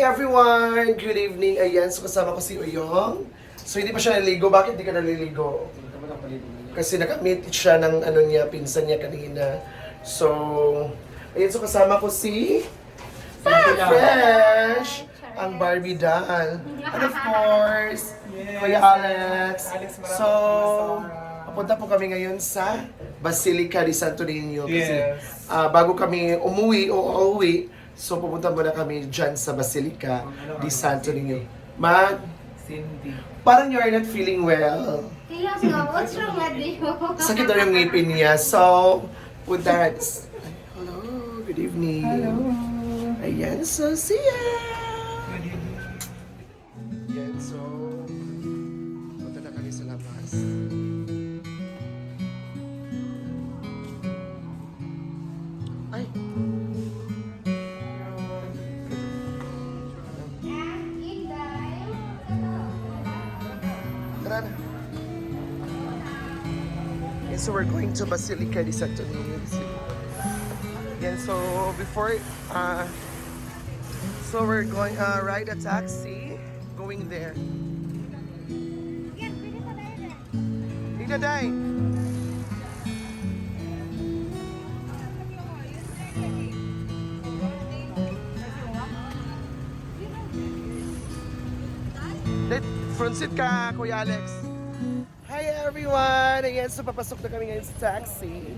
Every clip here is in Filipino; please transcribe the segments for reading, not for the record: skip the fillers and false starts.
everyone! Good evening! Ayan, so kasama ko si Uyong. So hindi pa siya naliligo. Bakit di ka naliligo? Kasi nakamit siya ng pinsan niya kanina. So, ayan, so kasama ko si Fresh! Ang Barbie doll. And of course, Kuya Alex. So, papunta po kami ngayon sa Basilica de Santo Niño. Kasi bago kami uuwi, so pupunta muna kami dyan sa Basilica de Santo Niño. Cindy. Parang you are not feeling well. Kaya nga, what's wrong with you? Sakit daw yung ngipin niya. So, with that, hello, good evening. Hello. Ayan, so see ya! Ayan, so, punta na kami sa labas. Ay! Tara na. And so we're going to Basilica de Santo Niño. And so before, so we're going ride a taxi going there. Day. Front seat ka, Kuya Alex. Hi everyone! Ayan, so papasok na kami ngayon sa taxi.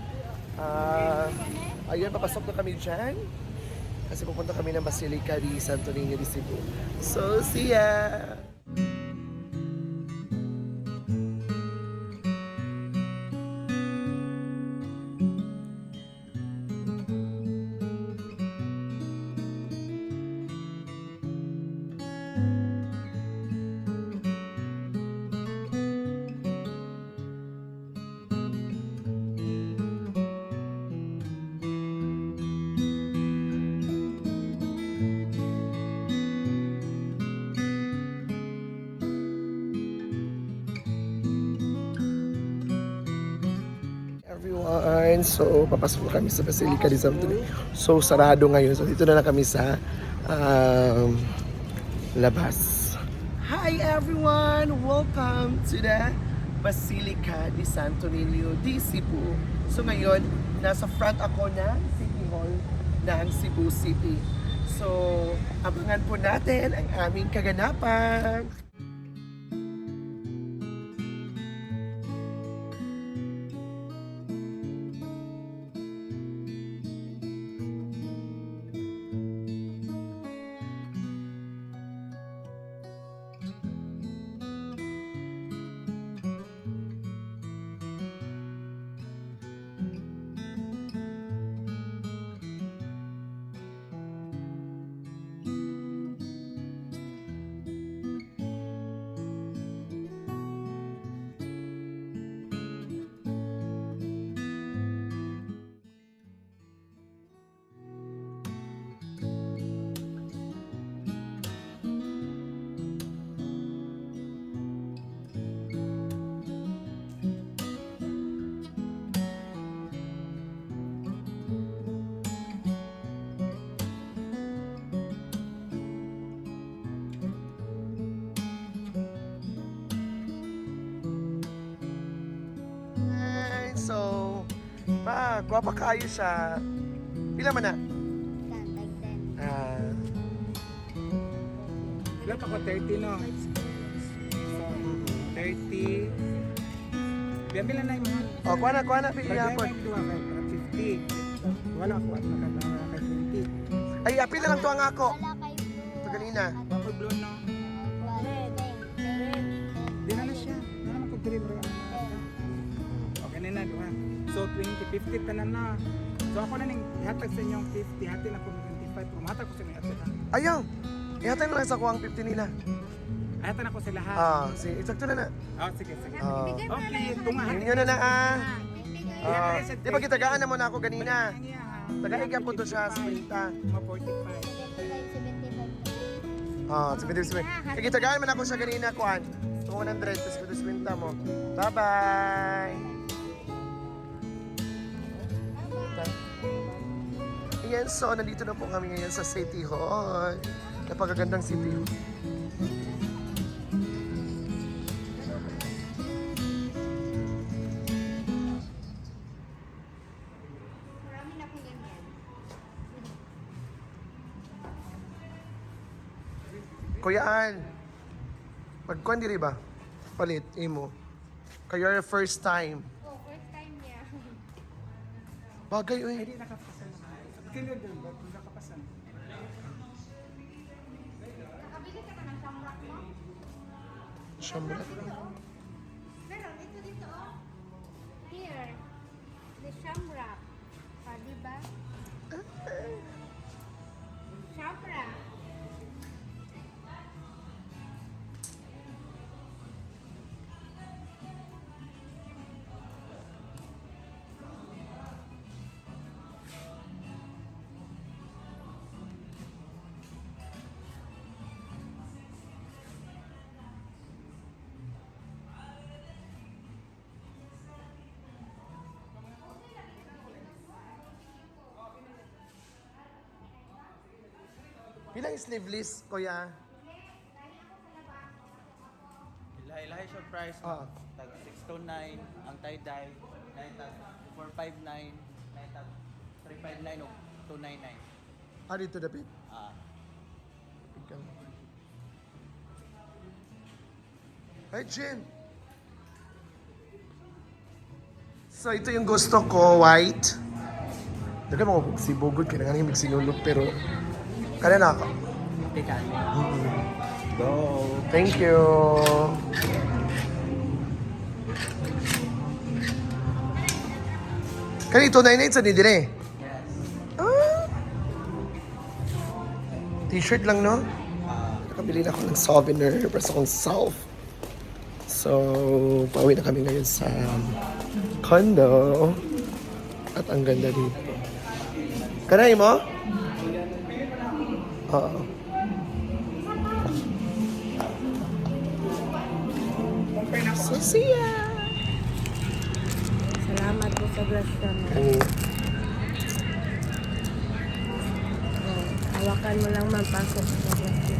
Ayan, papasok na kami dyan. Kasi pupunta kami ng Basilica de Santo Niño de Cebu. So, see ya! Everyone, so papasok na kami sa Basilica de Santo Niño. So sarado ngayon. So dito na lang kami sa labas. Hi everyone! Welcome to the Basilica de Santo Niño de Cebu. So ngayon, nasa front ako ng City Hall ng Cebu City. So abangan po natin ang aming kaganapan. So, guwapa kayo siya. Pila man na? Ilan ako? 30, no? 30. Biyan na yung mga... O, kuha na, pila po. 50. Wala ako at nakatanga kay 20. Ay, apil na lang to ang ako. Ito ganina. Purple blue, no? Di na siya. Di na mag-deliver ang okay na doon. So, 20, 50 tanan na. So, ako na ning ihatag sa inyong 50, hati na ko 25. Pumatag ko sa inyo ihatag. Ayaw! Ihatay mo lang sa kuwang 50 nila. Ihatag na ko sa lahat. Sige, eksakto na na. Sige. Ah. Okay, tunga. Yun na Di ba kitagaan na mo na ako ganina? Tagahiga po to siya sa pinta. Mga 45. 70. Kitagaan man ako siya ganina, kuhan. 100, tapos ko sa pinta mo. Bye-bye! Ayan, so nandito na po kami ngayon sa City Hall. Napakagandang city. Marami na akong ganyan. Kuya Al, magkuhan diri ba? Palit, imo. Kayo first time. Oh, first time niya. Bagay, uy. Hindi nakapasan naman. Kilo doon, ba't nakapasan? Nakabili ka na ng shamrock mo? Shamrock. Meron, ito dito oh. Here. The shamrock. Pa, diba? Shamrock. Pilang sleeveless, kuya? Ilahi-ilahi siya price. Ah. Tag 629, ang tie-dye, 9 tag 459, 9 tag 359 o 299. Ah, dito dapit. Ah, Ikaw. Hey, Jen. So, ito yung gusto ko, white. Dagan mo si Bugod, kaya nga yung sinulog, pero kaya na ako. tika. Go! Thank you. Kanito, 9-8 sa didire. Yes. Ah. T-shirt lang, no? Nakabili na ako ng souvenir para sa akong self. So, pauwi na kami ngayon sa condo. At ang ganda dito. Kanay mo? Oo. So, see ya! Salamat po sa grasya mo. Hawakan mo lang man pasok sa grasya.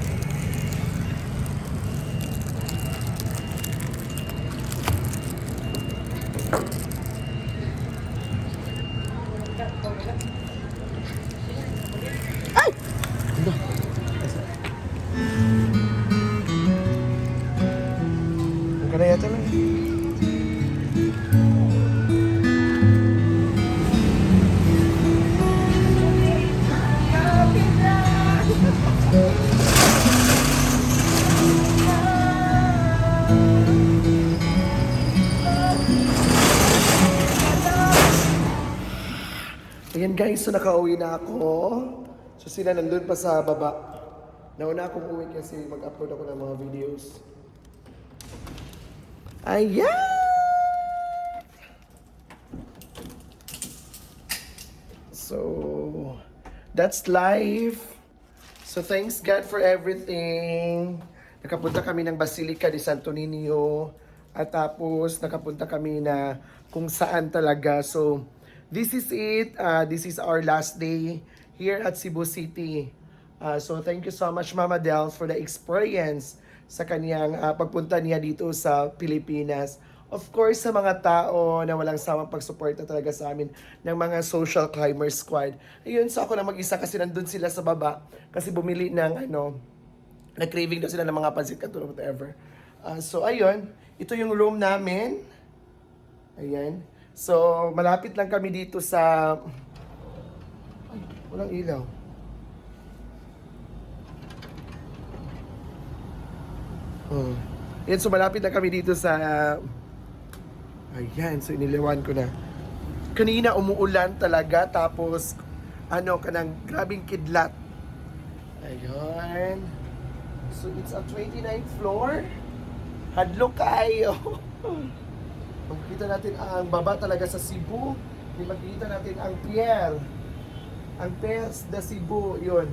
Ang ganda yata lang. Ayan guys, so nakauwi na ako. So sila nandun pa sa baba. Nauna akong uwi kasi mag-upload ako ng mga videos. Ayan! So, that's life. So thanks God for everything. Nakapunta kami ng Basilica de Santo Niño. At tapos nakapunta kami na kung saan talaga. So, this is it. This is our last day here at Cebu City. So thank you so much Mama Del for the experience sa kaniyang pagpunta niya dito sa Pilipinas. Of course, sa mga tao na walang sawang pagsuporta talaga sa amin ng mga social climber squad. Ayun, so ako na mag-isa kasi nandun sila sa baba kasi bumili ng nag-craving daw sila ng mga pansit canton or whatever. So ayun, ito yung room namin. Ayan. So, malapit lang kami dito sa... Ay, walang ilaw. Yan, so malapit lang kami dito sa... Ayan, so iniliwan ko na. Kanina umuulan talaga, tapos kanang grabing kidlat. Ayun. So, it's a 29th floor. Hadlok kayo. Makikita natin ang baba talaga sa Cebu. Makikita natin ang pier. Ang piers de Cebu, yun.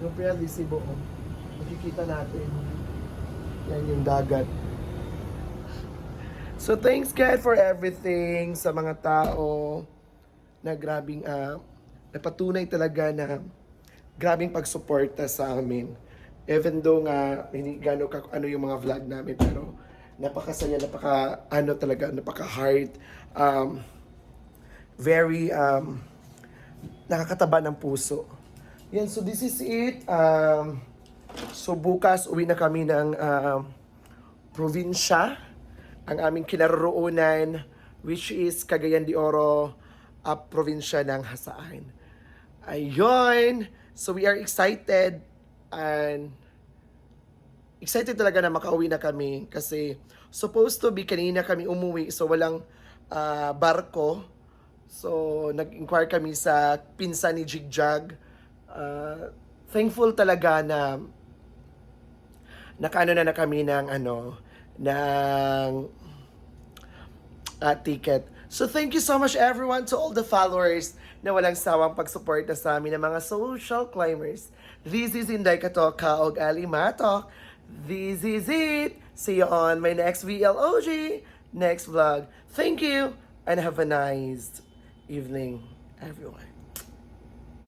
Yung pier de Cebu. Makikita natin. Yan yung dagat. So thanks God for everything sa mga tao na grabing napatunay talaga na grabing pagsuporta sa amin. Even though nga, hindi gano'n ano yung mga vlog namin, pero napakasaya, napaka-heart, very, nakakataba ng puso. Yan, so this is it. So bukas, uwi na kami ng probinsya. Ang aming kinaroroonan, which is Cagayan de Oro, probinsya ng Hasaan. Ayun! So we are excited and excited talaga na makauwi na kami kasi supposed to be kanina kami umuwi so walang barko. So nag-inquire kami sa pinsan ni Jigjag. Thankful talaga na nakaano na kami ng ticket. So thank you so much everyone, to all the followers na walang sawang pagsuporta sa amin ng mga social climbers. This is Inday Katok, Kaog Ali Matok. This is it. See you on my next VLOG, next vlog. Thank you and have a nice evening, everyone.